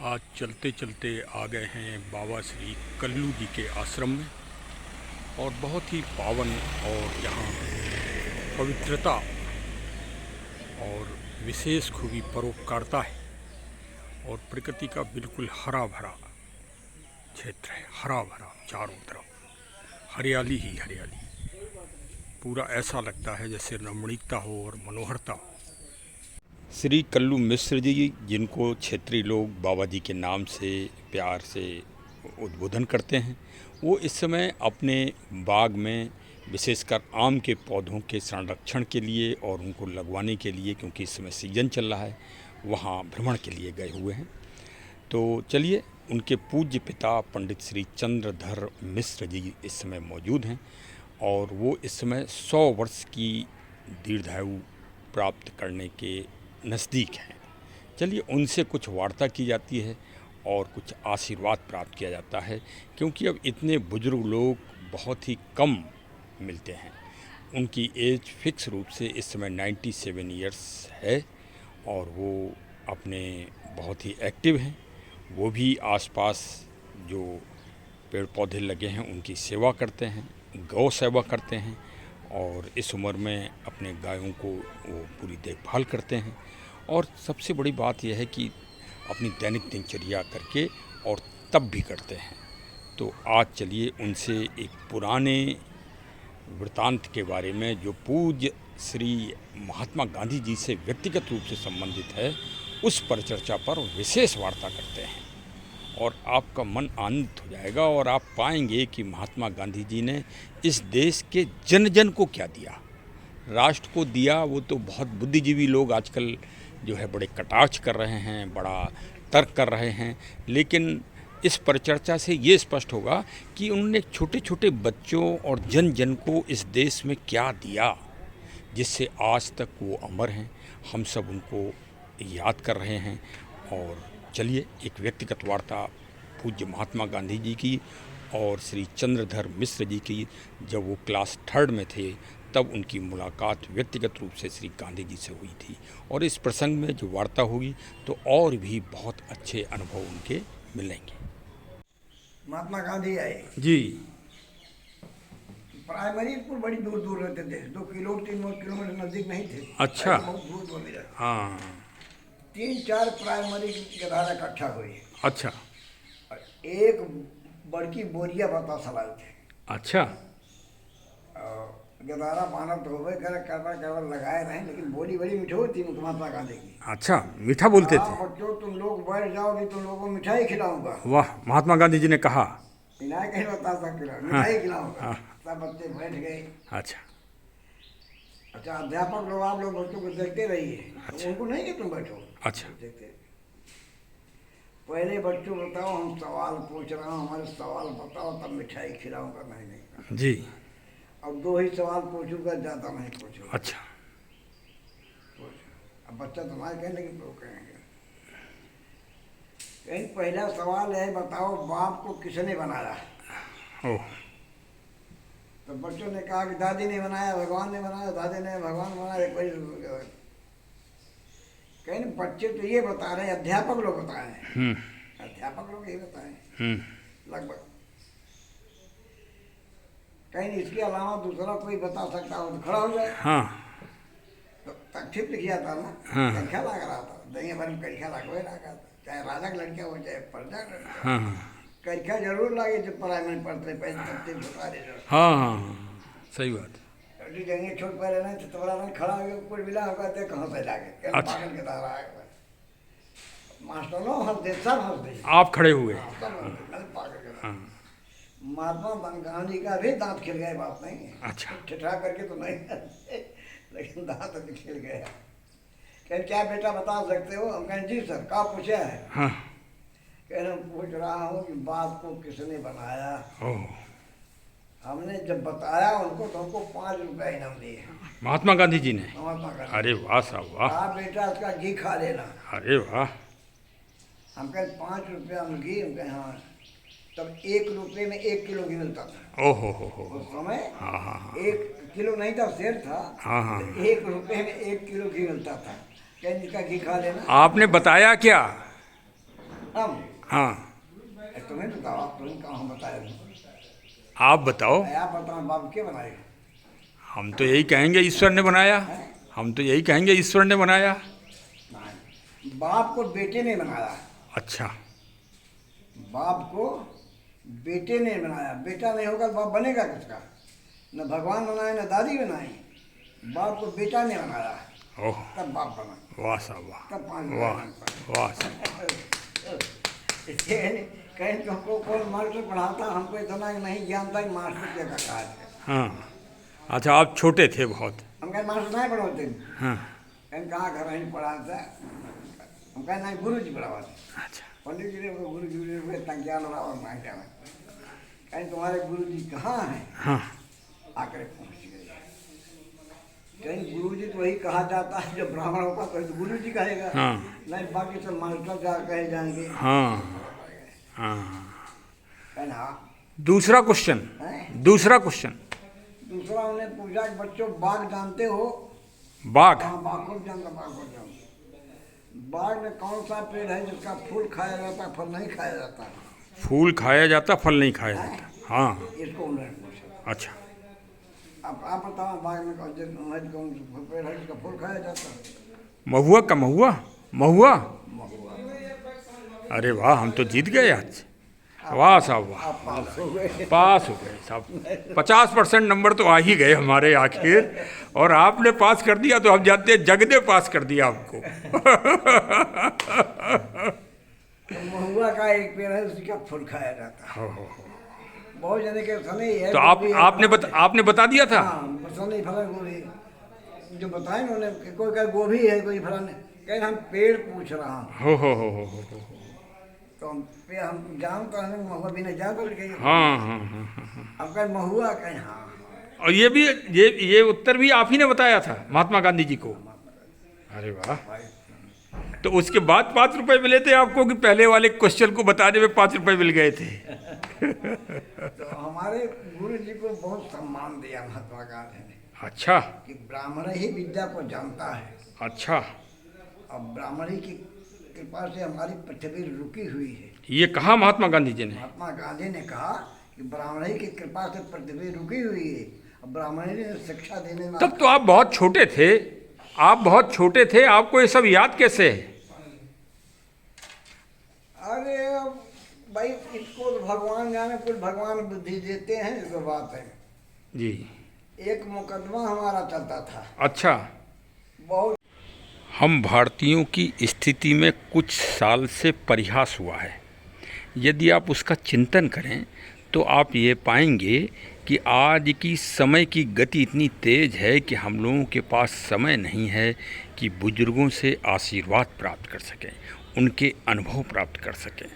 आज चलते चलते आ गए हैं बाबा श्री कल्लू जी के आश्रम में। और बहुत ही पावन और यहाँ पवित्रता और विशेष खूबी परोपकारता है। और प्रकृति का बिल्कुल हरा भरा क्षेत्र है, हरा भरा चारों तरफ हरियाली ही हरियाली। पूरा ऐसा लगता है जैसे रमणीकता हो और मनोहरता हो। श्री कल्लू मिश्र जी, जिनको क्षेत्रीय लोग बाबा जी के नाम से प्यार से उद्बोधन करते हैं, वो इस समय अपने बाग में विशेषकर आम के पौधों के संरक्षण के लिए और उनको लगवाने के लिए, क्योंकि इस समय सीजन चल रहा है, वहाँ भ्रमण के लिए गए हुए हैं। तो चलिए, उनके पूज्य पिता पंडित श्री चंद्रधर मिश्र जी इस समय मौजूद हैं और वो इस समय 100 वर्ष की दीर्घायु प्राप्त करने के नज़दीक हैं। चलिए, उनसे कुछ वार्ता की जाती है और कुछ आशीर्वाद प्राप्त किया जाता है, क्योंकि अब इतने बुजुर्ग लोग बहुत ही कम मिलते हैं। उनकी एज फिक्स रूप से इस समय 97 ईयर्स है और वो अपने बहुत ही एक्टिव हैं। वो भी आसपास जो पेड़ पौधे लगे हैं उनकी सेवा करते हैं, गौ सेवा करते हैं और इस उम्र में अपने गायों को वो पूरी देखभाल करते हैं। और सबसे बड़ी बात यह है कि अपनी दैनिक दिनचर्या करके और तब भी करते हैं। तो आज चलिए उनसे एक पुराने वृतांत के बारे में, जो पूज्य श्री महात्मा गांधी जी से व्यक्तिगत रूप से संबंधित है, उस पर चर्चा पर विशेष वार्ता करते हैं और आपका मन आनंदित हो जाएगा और आप पाएंगे कि महात्मा गांधी जी ने इस देश के जन जन को क्या दिया, राष्ट्र को दिया। वो तो बहुत बुद्धिजीवी लोग आजकल जो है बड़े कटाक्ष कर रहे हैं, बड़ा तर्क कर रहे हैं, लेकिन इस परिचर्चा से ये स्पष्ट होगा कि उन्होंने छोटे छोटे बच्चों और जन जन को इस देश में क्या दिया, जिससे आज तक वो अमर हैं। हम सब उनको याद कर रहे हैं। और चलिए, एक व्यक्तिगत वार्ता पूज्य महात्मा गांधी जी की और श्री चंद्रधर मिश्र जी की, जब वो क्लास 3rd में थे तब उनकी मुलाकात व्यक्तिगत रूप से श्री गांधी जी से हुई थी। और इस प्रसंग में जो वार्ता होगी तो और भी बहुत अच्छे अनुभव उनके मिलेंगे। महात्मा गांधी आए जी। प्राइमरी स्कूल बड़ी दूर दूर रहते थे, 2 किलोमीटर नजदीक नहीं थे। अच्छा। बहुत दूर दूर में रहते। हाँ। 3-4 प्राइमरी गदारा इकट्ठा हुई। अच्छा। एक बड़की बोरिया बता सवाल थे। अच्छा। गदारा मानव तो होवे करे, करना केवल लगाए रहे, लेकिन बोली बड़ी मीठो थी महात्मा गांधी की। अच्छा, मीठा बोलते थे। बच्चों, तुम लोग बैठ जाओगे, तुम लोगों को मिठाई खिलाऊंगा। वाह, महात्मा गांधी जी ने कहा। इनाय कहीं बता सकते, मिठाई खिलाऊंगा। हाँ। सब बच्चे बैठ गए। अच्छा। अच्छा, अध्यापक लोग, आप लोग बच्चों को देखते रहिए। अच्छा। उनको नहीं कि तुम बैठो। अच्छा। देखते। पहले बच्चों बताओ, हम सवाल पूछ रहा हूँ, हमारे सवाल बताओ तब मिठाई खिलाऊंगा। नहीं जी। अब 2 ही सवाल पूछूंगा, ज़्यादा नहीं पूछूंगा। अच्छा। अब बच्चा तुम्हारे कहने की तो कहेंगे। कहीं पहला सवाल है, बताओ बाप को किसने बनाया? ओह। तो बच्चों ने कहा कि दादी ने बनाया, भगवान ने बनाया। दादी ने भगवान बनाया। कहीं बच्चे तो ये बता रहे हैं, अध्यापक लोग बताए। अध्यापक लोग ये बताए लगभग। कहीं इसके अलावा दूसरा कोई बता सकता हो तो खड़ा हो जाए। हाँ। तो तकलीफ लिखिया था ना। हाँ। करिया लग रहा था, दुनिया भर में करिया लगा रहा था, चाहे राजा की लड़कियां हो चाहे प्रजा की लड़कियां। हाँ। करिया जरूर लगे जब पढ़ाई में पढ़ते पैसे तब बता रहे। हाँ हाँ, सही बात। जंगे छोट पहले नहीं तो तोड़ा नहीं खड़ा हो कुछ मिला होगा तो कहाँ से लागे। अच्छा। पागल के दारा है मास्टर लो, हंसते सब हंसते। आप खड़े हुए। पागल के। हाँ। महात्मा गांधी का भी दांत खिल गए, बात नहीं है। अच्छा। ठिठा करके तो नहीं लेकिन दांत अभी खिल गया। कह क्या बेटा बता सकते हो? हम कहें जी सर, क्या पूछा है? हाँ। कह रहे पूछ रहा हूँ कि बाप को किसने बनाया? ओह। हमने जब बताया उनको तो हमको 5 रुपया इनाम दिए महात्मा गांधी जी ने। महात्मा गांधी। अरे वाह साहब, वाह। कहा बेटा उसका घी खा लेना। अरे वाह। हम कहे 5 रुपया में घी? हम कहे हाँ। तब 1 रुपये में 1 किलो घी मिलता था। ओहो हो। उस समय हाँ हाँ हाँ। 1 किलो नहीं था, शेर था। हाँ हाँ। 1 रुपये में 1 किलो घी मिलता था। कहीं इसका घी खा लेना। आपने बताया क्या? हम हाँ, तुम्हें बताओ, आप तुम्हें कहाँ बताए? आप बताओ। आप बताओ, बाप के बनाए? हम तो यही कहेंगे ईश्वर ने बनाया। हैं? हम तो यही कहेंगे ईश्वर ने बनाया। नहीं, बाप को बेटे ने बनाया। अच्छा, बाप को बेटे ने बनाया। बेटा नहीं होगा तो बाप बनेगा किसका? न भगवान बनाए न दादी बनाई, बाप को बेटा ने बनाया, ओह, तब बाप बना, वाह साहब वाह, तब 5 वाह रुपया वाह साहब। इसके कहीं तुमको कौन मास्टर पढ़ाता, हमको इतना नहीं जानता कि मास्टर क्या का है। हाँ, अच्छा, आप छोटे थे बहुत। हम कहें मास्टर नहीं पढ़ाते, हाँ, कहीं कहाँ घर नहीं पढ़ाता, हम कहें नहीं गुरु जी पढ़ाते। अच्छा, पंडित जी ने गुरु जी ने इतना ज्ञान रहा और मैं क्या, कहीं तुम्हारे गुरु जी कहाँ हैं? हाँ, आकर पहुँच गए। कहीं गुरु जी तो वही कहा जाता है जब ब्राह्मण होगा तो गुरु जी कहेगा। हाँ, नहीं, बाकी सब मास्टर जा कहे जाएंगे। हाँ, हाँ। कहीं हाँ दूसरा क्वेश्चन, है। दूसरा क्वेश्चन। दूसरा उन्हें पूछा कि बच्चों बाग जानते हो? बाघ। हाँ, बाग को जानता, बाग को जानता। बाग में कौन सा पेड़ है जिसका फूल खाया जाता, फल नहीं खाया जाता? फूल खाया जाता, फल नहीं खाया जाता। हाँ, इसको उन्होंने पूछा। अच्छा, अब आप बताओ, बाग में कौन सा पेड़ है जिसका फूल खाया जाता? महुआ का महुआ, महुआ। महुआ। अरे वाह, हम तो जीत गए आज। वाह साहब वाह, आप पास हो गए। पास हो गए साहब। 50% नंबर तो आ ही गए हमारे आखिर, और आपने पास कर दिया तो हम जानते हैं जग ने पास कर दिया आपको। तो महुआ का एक पेड़ है, उसका फूल खाया जाता है। बहुत जने के सने है। तो आपने बता दिया था। हाँ, सने फला गोभी जो बताए उन्होंने, कोई का गोभी है, कोई फला नहीं, कहीं हम पेड़ पूछ रहा हूँ। हो। तो हम जानते हैं महुआ भी नहीं जानते कहीं। हाँ, हाँ, हाँ, हाँ। अब कहीं महुआ कहीं हाँ। और ये भी, ये उत्तर भी आप ही ने बताया था महात्मा गांधी जी को। अरे वाह। तो उसके बाद 5 रुपए मिले थे आपको कि पहले वाले क्वेश्चन को बताने में 5 रुपए मिल गए थे? तो हमारे गुरु जी को बहुत सम्मान दिया महात्मा गांधी ने। अच्छा, कि ब्राह्मण ही विद्या को जानता है। अच्छा, अब ब्राह्मण ही की कृपा से हमारी पृथ्वी रुकी हुई है। ये कहा महात्मा गांधी जी ने? महात्मा गांधी ने कहा कि ब्राह्मण ही की कृपा से पृथ्वी रुकी हुई है। अब ब्राह्मण ही ने शिक्षा देने में। तब तो आप बहुत छोटे थे, आप बहुत छोटे थे, आपको ये सब याद कैसे है? अरे भाई, इसको तो भगवान जाने, कुछ भगवान बुद्धि देते हैं, जो बात है जी। एक मुकदमा हमारा चलता था। अच्छा, बहुत। हम भारतीयों की स्थिति में कुछ साल से परिहास हुआ है। यदि आप उसका चिंतन करें तो आप ये पाएंगे कि आज की समय की गति इतनी तेज़ है कि हम लोगों के पास समय नहीं है कि बुजुर्गों से आशीर्वाद प्राप्त कर सकें, उनके अनुभव प्राप्त कर सकें।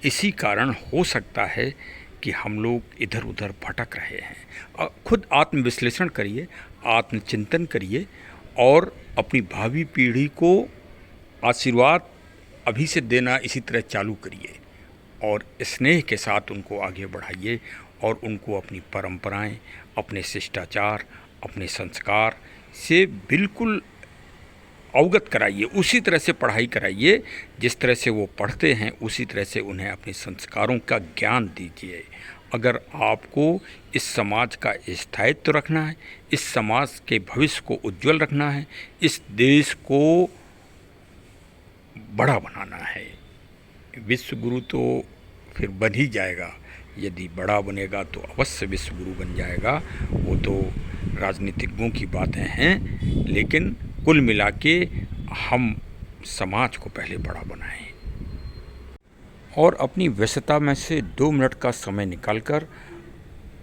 इसी कारण हो सकता है कि हम लोग इधर उधर भटक रहे हैं। खुद आत्मविश्लेषण करिए, आत्मचिंतन करिए और अपनी भावी पीढ़ी को आशीर्वाद अभी से देना इसी तरह चालू करिए और स्नेह के साथ उनको आगे बढ़ाइए और उनको अपनी परंपराएं, अपने शिष्टाचार, अपने संस्कार से बिल्कुल अवगत कराइए। उसी तरह से पढ़ाई कराइए, जिस तरह से वो पढ़ते हैं उसी तरह से उन्हें अपने संस्कारों का ज्ञान दीजिए। अगर आपको इस समाज का स्थायित्व रखना है, इस समाज के भविष्य को उज्जवल रखना है, इस देश को बड़ा बनाना है, विश्व गुरु तो फिर बन ही जाएगा। यदि बड़ा बनेगा तो अवश्य विश्व गुरु बन जाएगा। वो तो राजनीतिज्ञों की बातें हैं, लेकिन कुल मिला के हम समाज को पहले बड़ा बनाएं और अपनी व्यस्तता में से 2 मिनट का समय निकालकर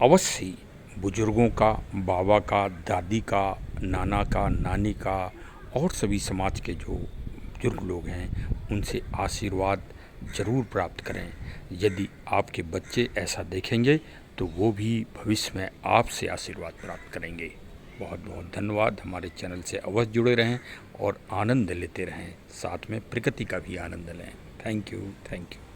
अवश्य ही बुजुर्गों का, बाबा का, दादी का, नाना का, नानी का और सभी समाज के जो बुजुर्ग लोग हैं उनसे आशीर्वाद ज़रूर प्राप्त करें। यदि आपके बच्चे ऐसा देखेंगे तो वो भी भविष्य में आपसे आशीर्वाद प्राप्त करेंगे। बहुत बहुत धन्यवाद। हमारे चैनल से अवश्य जुड़े रहें और आनंद लेते रहें, साथ में प्रकृति का भी आनंद लें। Thank you, thank you.